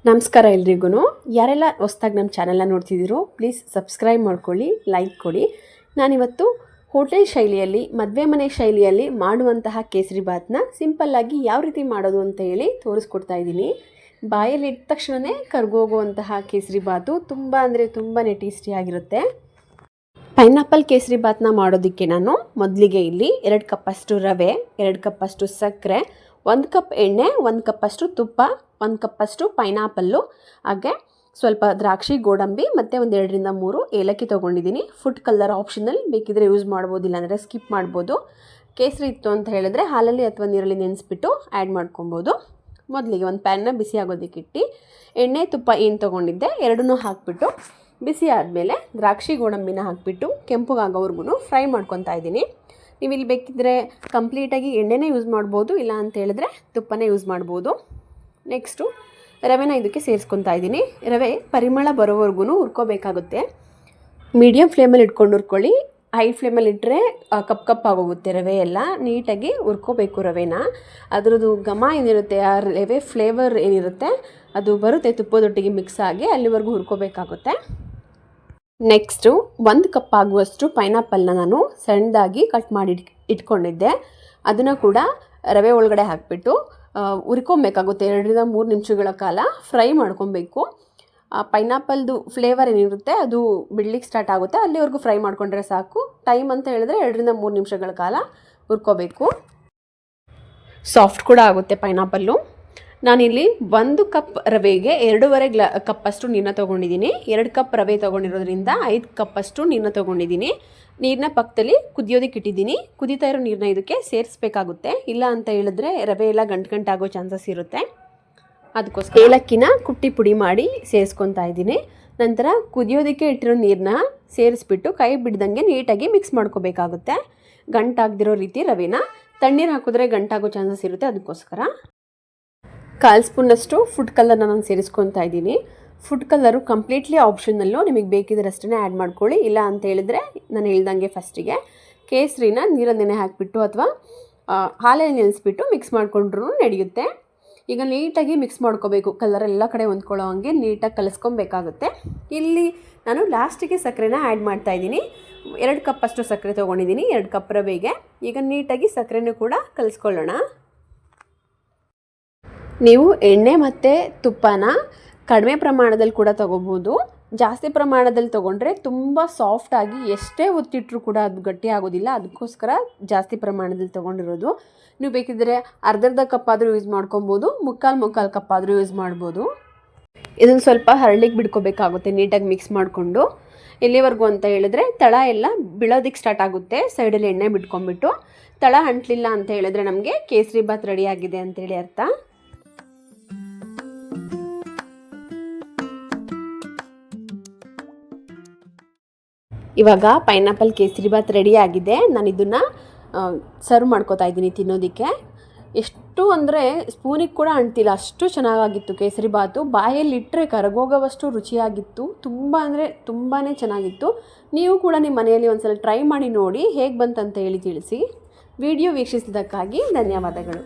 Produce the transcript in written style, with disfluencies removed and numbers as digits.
ನಮಸ್ಕಾರ ಎಲ್ರಿಗೂ. ಯಾರೆಲ್ಲ ಹೊಸ್ದಾಗಿ ನಮ್ಮ ಚಾನಲ್ನ ನೋಡ್ತಿದ್ದೀರೋ ಪ್ಲೀಸ್ ಸಬ್ಸ್ಕ್ರೈಬ್ ಮಾಡ್ಕೊಳ್ಳಿ, ಲೈಕ್ ಕೊಡಿ. ನಾನಿವತ್ತು ಹೋಟೆಲ್ ಶೈಲಿಯಲ್ಲಿ, ಮದುವೆ ಮನೆ ಶೈಲಿಯಲ್ಲಿ ಮಾಡುವಂತಹ ಕೇಸರಿ ಬಾತ್ನ ಸಿಂಪಲ್ಲಾಗಿ ಯಾವ ರೀತಿ ಮಾಡೋದು ಅಂತ ಹೇಳಿ ತೋರಿಸ್ಕೊಡ್ತಾ ಇದ್ದೀನಿ. ಬಾಯಲ್ಲಿ ಇಟ್ಟ ತಕ್ಷಣವೇ ಕರ್ಗೋಗುವಂತಹ ಕೇಸರಿ ಬಾತು ತುಂಬ ಅಂದರೆ ತುಂಬಾ ಟೇಸ್ಟಿಯಾಗಿರುತ್ತೆ. ಪೈನಾಪಲ್ ಕೇಸರಿ ಬಾತ್ನ ಮಾಡೋದಕ್ಕೆ ನಾನು ಮೊದಲಿಗೆ ಇಲ್ಲಿ 2 ಕಪ್ಪಷ್ಟು ರವೆ, 2 ಕಪ್ಪಷ್ಟು ಸಕ್ಕರೆ, 1 ಕಪ್ ಎಣ್ಣೆ, 1 ಕಪ್ಪಷ್ಟು ತುಪ್ಪ, 1 ಕಪ್ಪಷ್ಟು ಪೈನಾಪಲ್ಲು, ಹಾಗೆ ಸ್ವಲ್ಪ ದ್ರಾಕ್ಷಿ, ಗೋಡಂಬಿ ಮತ್ತು 1 2ರಿಂದ 3 ಏಲಕ್ಕಿ ತೊಗೊಂಡಿದ್ದೀನಿ. ಫುಡ್ ಕಲರ್ ಆಪ್ಷನಲ್, ಬೇಕಿದ್ರೆ ಯೂಸ್ ಮಾಡ್ಬೋದು, ಇಲ್ಲಾಂದರೆ ಸ್ಕಿಪ್ ಮಾಡ್ಬೋದು. ಕೇಸರಿ ಇತ್ತು ಅಂತ ಹೇಳಿದ್ರೆ ಹಾಲಲ್ಲಿ ಅಥವಾ ನೀರಲ್ಲಿ ನೆನೆಸ್ಬಿಟ್ಟು ಆ್ಯಡ್ ಮಾಡ್ಕೊಬೋದು. ಮೊದಲಿಗೆ ಒಂದು ಪ್ಯಾನ್ನ ಬಿಸಿ ಆಗೋದಕ್ಕಿಟ್ಟು ಎಣ್ಣೆ ತುಪ್ಪ ಏನು ತೊಗೊಂಡಿದ್ದೆ ಎರಡನ್ನೂ ಹಾಕಿಬಿಟ್ಟು ಬಿಸಿ ಆದಮೇಲೆ ದ್ರಾಕ್ಷಿ ಗೋಡಂಬಿನ ಹಾಕಿಬಿಟ್ಟು ಕೆಂಪುಗಾಗೋವರೆಗೂ ಫ್ರೈ ಮಾಡ್ಕೊತಾ ಇದ್ದೀನಿ. ನೀವು ಇಲ್ಲಿ ಬೇಕಿದ್ದರೆ ಕಂಪ್ಲೀಟಾಗಿ ಎಣ್ಣೆನೇ ಯೂಸ್ ಮಾಡ್ಬೋದು, ಇಲ್ಲ ಅಂತ ಹೇಳಿದ್ರೆ ತುಪ್ಪನೇ ಯೂಸ್ ಮಾಡ್ಬೋದು. ನೆಕ್ಸ್ಟು ರವೆನ ಇದಕ್ಕೆ ಸೇರಿಸ್ಕೊತಾ ಇದ್ದೀನಿ. ರವೆ ಪರಿಮಳ ಬರೋವರೆಗೂ ಹುರ್ಕೋಬೇಕಾಗುತ್ತೆ. ಮೀಡಿಯಮ್ ಫ್ಲೇಮಲ್ಲಿ ಇಟ್ಕೊಂಡು ಹುರ್ಕೊಳ್ಳಿ. ಹೈ ಫ್ಲೇಮಲ್ಲಿ ಇಟ್ಟರೆ ಕಪ್ ಆಗೋಗುತ್ತೆ. ರವೆ ಎಲ್ಲ ನೀಟಾಗಿ ಹುರ್ಕೋಬೇಕು. ರವೆನ ಅದರದ್ದು ಘಮ ಏನಿರುತ್ತೆ, ಆ ರವೆ ಫ್ಲೇವರ್ ಏನಿರುತ್ತೆ ಅದು ಬರುತ್ತೆ ತುಪ್ಪದೊಟ್ಟಿಗೆ ಮಿಕ್ಸ್ ಆಗಿ, ಅಲ್ಲಿವರೆಗೂ ಹುರ್ಕೋಬೇಕಾಗುತ್ತೆ. ನೆಕ್ಸ್ಟು 1 ಕಪ್ ಆಗುವಷ್ಟು ಪೈನಾಪಲ್ನ ನಾನು ಸಣ್ಣದಾಗಿ ಕಟ್ ಮಾಡಿ ಇಟ್ಕೊಂಡಿದ್ದೆ. ಅದನ್ನು ಕೂಡ ರವೆ ಒಳಗಡೆ ಹಾಕಿಬಿಟ್ಟು ಹುರ್ಕೊಬೇಕಾಗುತ್ತೆ. 2 ರಿಂದ 3 ನಿಮಿಷಗಳ ಕಾಲ ಫ್ರೈ ಮಾಡ್ಕೊಬೇಕು. ಪೈನಾಪಲ್ದು ಫ್ಲೇವರ್ ಏನಿರುತ್ತೆ ಅದು ಬಿಡ್ಲಿಕ್ಕೆ ಸ್ಟಾರ್ಟ್ ಆಗುತ್ತೆ, ಅಲ್ಲಿವರೆಗೂ ಫ್ರೈ ಮಾಡ್ಕೊಂಡ್ರೆ ಸಾಕು. ಟೈಮ್ ಅಂತ ಹೇಳಿದ್ರೆ 2 ರಿಂದ 3 ನಿಮಿಷಗಳ ಕಾಲ ಹುರ್ಕೋಬೇಕು. ಸಾಫ್ಟ್ ಕೂಡ ಆಗುತ್ತೆ ಪೈನಾಪಲ್ಲು. ನಾನಿಲ್ಲಿ 1 ಕಪ್ ರವೆಗೆ 2.5 ಕಪ್ಪಷ್ಟು ನೀರನ್ನ ತೊಗೊಂಡಿದ್ದೀನಿ. 2 ಕಪ್ ರವೆ ತೊಗೊಂಡಿರೋದ್ರಿಂದ 5 ಕಪ್ಪಷ್ಟು ನೀರನ್ನ ತೊಗೊಂಡಿದ್ದೀನಿ. ನೀರನ್ನ ಪಕ್ಕದಲ್ಲಿ ಕುದಿಯೋದಕ್ಕೆ ಇಟ್ಟಿದ್ದೀನಿ. ಕುದೀತಾ ಇರೋ ನೀರನ್ನ ಇದಕ್ಕೆ ಸೇರಿಸ್ಬೇಕಾಗುತ್ತೆ, ಇಲ್ಲ ಅಂತ ಹೇಳಿದ್ರೆ ರವೆ ಎಲ್ಲ ಗಂಟಾಗೋ ಚಾನ್ಸಸ್ ಇರುತ್ತೆ. ಅದಕ್ಕೋಸ್ಕರ ಏಲಕ್ಕಿನ ಕುಟ್ಟಿ ಪುಡಿ ಮಾಡಿ ಸೇರಿಸ್ಕೊತಾ ಇದ್ದೀನಿ. ನಂತರ ಕುದಿಯೋದಕ್ಕೆ ಇಟ್ಟಿರೋ ನೀರನ್ನ ಸೇರಿಸ್ಬಿಟ್ಟು ಕೈ ಬಿಡ್ದಂಗೆ ನೀಟಾಗಿ ಮಿಕ್ಸ್ ಮಾಡ್ಕೋಬೇಕಾಗುತ್ತೆ. ಗಂಟಾಗದಿರೋ ರೀತಿ ರವೆನ. ತಣ್ಣೀರು ಹಾಕಿದ್ರೆ ಗಂಟಾಗೋ ಚಾನ್ಸಸ್ ಇರುತ್ತೆ, ಅದಕ್ಕೋಸ್ಕರ 1/4 ಸ್ಪೂನಷ್ಟು ಫುಡ್ ಕಲರ್ನ ನಾನು ಸೇರಿಸ್ಕೊತಾ ಇದ್ದೀನಿ. ಫುಡ್ ಕಲರು ಕಂಪ್ಲೀಟ್ಲಿ ಆಪ್ಷನಲ್ಲು, ನಿಮಗೆ ಬೇಕಿದ್ರೆ ಅಷ್ಟೇ ಆ್ಯಡ್ ಮಾಡ್ಕೊಳ್ಳಿ. ಇಲ್ಲ ಅಂತ ಹೇಳಿದ್ರೆ ನಾನು ಹೇಳ್ದಂಗೆ ಫಸ್ಟಿಗೆ ಕೇಸರಿನ ನೀರಲ್ಲಿ ನೆನೆ ಹಾಕಿಬಿಟ್ಟು ಅಥವಾ ಹಾಲಲ್ಲಿ ನೆನೆಸ್ಬಿಟ್ಟು ಮಿಕ್ಸ್ ಮಾಡಿಕೊಂಡ್ರೂ ನಡೆಯುತ್ತೆ. ಈಗ ನೀಟಾಗಿ ಮಿಕ್ಸ್ ಮಾಡ್ಕೋಬೇಕು. ಕಲರ್ ಎಲ್ಲ ಕಡೆ ಹೊಂದ್ಕೊಳ್ಳೋ ಹಂಗೆ ನೀಟಾಗಿ ಕಲಿಸ್ಕೊಬೇಕಾಗುತ್ತೆ. ಇಲ್ಲಿ ನಾನು ಲಾಸ್ಟಿಗೆ ಸಕ್ಕರೆನ ಆ್ಯಡ್ ಮಾಡ್ತಾಯಿದ್ದೀನಿ. 2 ಕಪ್ಪಷ್ಟು ಸಕ್ಕರೆ ತೊಗೊಂಡಿದ್ದೀನಿ 2 ಕಪ್ ರವೆಗೆ. ಈಗ ನೀಟಾಗಿ ಸಕ್ಕರೆನೂ ಕೂಡ ಕಲಿಸ್ಕೊಳ್ಳೋಣ. ನೀವು ಎಣ್ಣೆ ಮತ್ತು ತುಪ್ಪನ ಕಡಿಮೆ ಪ್ರಮಾಣದಲ್ಲಿ ಕೂಡ ತೊಗೋಬೋದು. ಜಾಸ್ತಿ ಪ್ರಮಾಣದಲ್ಲಿ ತೊಗೊಂಡ್ರೆ ತುಂಬ ಸಾಫ್ಟಾಗಿ ಎಷ್ಟೇ ಒತ್ತಿಟ್ಟರೂ ಕೂಡ ಅದು ಗಟ್ಟಿ ಆಗೋದಿಲ್ಲ, ಅದಕ್ಕೋಸ್ಕರ ಜಾಸ್ತಿ ಪ್ರಮಾಣದಲ್ಲಿ ತೊಗೊಂಡಿರೋದು. ನೀವು ಬೇಕಿದ್ದರೆ ಅರ್ಧ ಕಪ್ ಆದರೂ ಯೂಸ್ ಮಾಡ್ಕೊಬೋದು, ಮುಕ್ಕಾಲು ಕಪ್ ಆದರೂ ಯೂಸ್ ಮಾಡ್ಬೋದು. ಇದನ್ನು ಸ್ವಲ್ಪ ಹರಳಿಗೆ ಬಿಡ್ಕೋಬೇಕಾಗುತ್ತೆ ನೀಟಾಗಿ ಮಿಕ್ಸ್ ಮಾಡಿಕೊಂಡು. ಎಲ್ಲಿವರೆಗೂ ಅಂತ ಹೇಳಿದ್ರೆ ತಳ ಎಲ್ಲ ಬೀಳೋದಕ್ಕೆ ಸ್ಟಾರ್ಟ್ ಆಗುತ್ತೆ. ಸೈಡಲ್ಲಿ ಎಣ್ಣೆ ಬಿಟ್ಕೊಂಡ್ಬಿಟ್ಟು ತಳ ಅಂಟಲಿಲ್ಲ ಅಂತ ಹೇಳಿದ್ರೆ ನಮಗೆ ಕೇಸರಿ ಬಾತ್ ರೆಡಿ ಆಗಿದೆ ಅಂತೇಳಿ ಅರ್ಥ. ಇವಾಗ ಪೈನಾಪಲ್ ಕೇಸರಿ ಬಾತ್ ರೆಡಿ ಆಗಿದೆ. ನಾನು ಇದನ್ನು ಸರ್ವ್ ಮಾಡ್ಕೋತಾ ಇದ್ದೀನಿ ತಿನ್ನೋದಕ್ಕೆ. ಎಷ್ಟು ಅಂದರೆ ಸ್ಪೂನಿಗೆ ಕೂಡ ಅಂಟಿಲ್ಲ, ಅಷ್ಟು ಚೆನ್ನಾಗಿತ್ತು ಕೇಸರಿ ಬಾತು. ಬಾಯಲ್ಲಿ ಇಟ್ಟರೆ ಕರಗೋಗೋವಷ್ಟು ರುಚಿಯಾಗಿತ್ತು. ತುಂಬ ಅಂದರೆ ತುಂಬಾ ಚೆನ್ನಾಗಿತ್ತು. ನೀವು ಕೂಡ ನಿಮ್ಮ ಮನೆಯಲ್ಲಿ ಒಂದ್ಸಲ ಟ್ರೈ ಮಾಡಿ ನೋಡಿ, ಹೇಗೆ ಬಂತಂತ ಹೇಳಿ ತಿಳಿಸಿ. ವಿಡಿಯೋ ವೀಕ್ಷಿಸಿದ್ದಕ್ಕಾಗಿ ಧನ್ಯವಾದಗಳು.